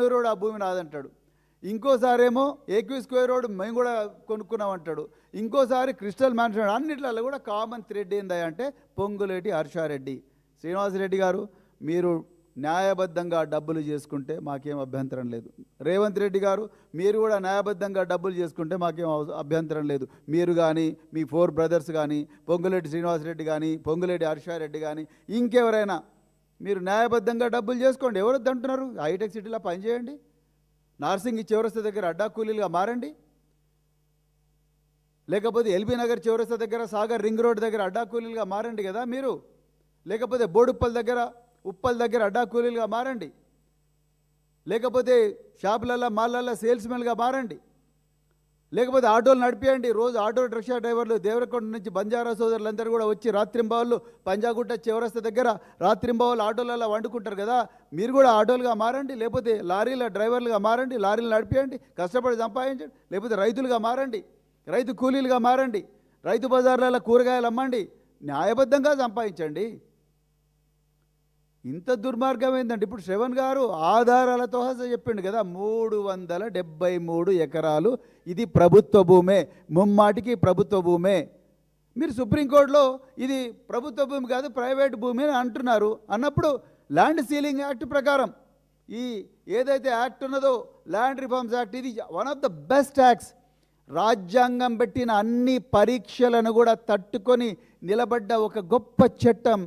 Square road ఆ భూమి నాదంటాడు. ఇంకోసారేమో AQ square road మేము కూడా కొనుక్కున్నామంటాడు. ఇంకోసారి క్రిస్టల్ మ్యాన్షన్. అన్నిట్లలో కూడా కామన్ థ్రెడ్ ఏందా అంటే పొంగులేటి హర్షారెడ్డి. శ్రీనివాసరెడ్డి గారు, మీరు న్యాయబద్ధంగా డబ్బులు చేసుకుంటే మాకేం అభ్యంతరం లేదు. రేవంత్ రెడ్డి గారు, మీరు కూడా న్యాయబద్ధంగా డబ్బులు చేసుకుంటే మాకేం అభ్యంతరం లేదు. మీరు కానీ, మీ 4 బ్రదర్స్ కానీ, పొంగులేటి శ్రీనివాసరెడ్డి కానీ, పొంగులేటి హర్షారెడ్డి కానీ, ఇంకెవరైనా మీరు న్యాయబద్ధంగా డబ్బులు చేసుకోండి. ఎవరొద్దు అంటున్నారు? హైటెక్ సిటీలో పనిచేయండి. నార్సింగ్ చౌరస్తా దగ్గర అడ్డా కూలీలుగా మారండి. లేకపోతే ఎల్బీ నగర్ చౌరస్తా దగ్గర, సాగర్ రింగ్ రోడ్ దగ్గర అడ్డా కూలీలుగా మారండి కదా మీరు. లేకపోతే బోడుప్పల్ దగ్గర, ఉప్పల్ దగ్గర అడ్డా కూలీలుగా మారండి. లేకపోతే షాపులల్లో, మాళ్ళల్లో సేల్స్మెన్గా మారండి. లేకపోతే ఆటోలు నడిపియండి. రోజు ఆటో రిక్షా డ్రైవర్లు దేవరకొండ నుంచి బంజారా సోదరులందరూ కూడా వచ్చి రాత్రింబావులు పంజాగుట్ట చౌరస్తా దగ్గర రాత్రింబావులు ఆటోలలో వండుకుంటారు కదా. మీరు కూడా ఆటోలుగా మారండి. లేకపోతే లారీల డ్రైవర్లుగా మారండి. లారీలు నడిపియండి, కష్టపడి సంపాదించండి. లేకపోతే రైతులుగా మారండి, రైతు కూలీలుగా మారండి. రైతు బజార్లలో కూరగాయలు అమ్మండి, న్యాయబద్ధంగా సంపాదించండి. ఇంత దుర్మార్గం ఏంటంటే ఇప్పుడు శ్రవణ్ గారు ఆధారాలతో చెప్పిండు కదా, 373 ఎకరాలు ఇది ప్రభుత్వ భూమే, ముమ్మాటికి ప్రభుత్వ భూమే. మీరు సుప్రీంకోర్టులో ఇది ప్రభుత్వ భూమి కాదు ప్రైవేట్ భూమి అని అంటున్నారు. అన్నప్పుడు ల్యాండ్ సీలింగ్ యాక్ట్ ప్రకారం ఈ ఏదైతే యాక్ట్ ఉన్నదో ల్యాండ్ రిఫార్మ్స్ యాక్ట్, ఇది one of the best acts. రాజ్యాంగం పెట్టిన అన్ని పరీక్షలను కూడా తట్టుకొని నిలబడ్డ ఒక గొప్ప చట్టం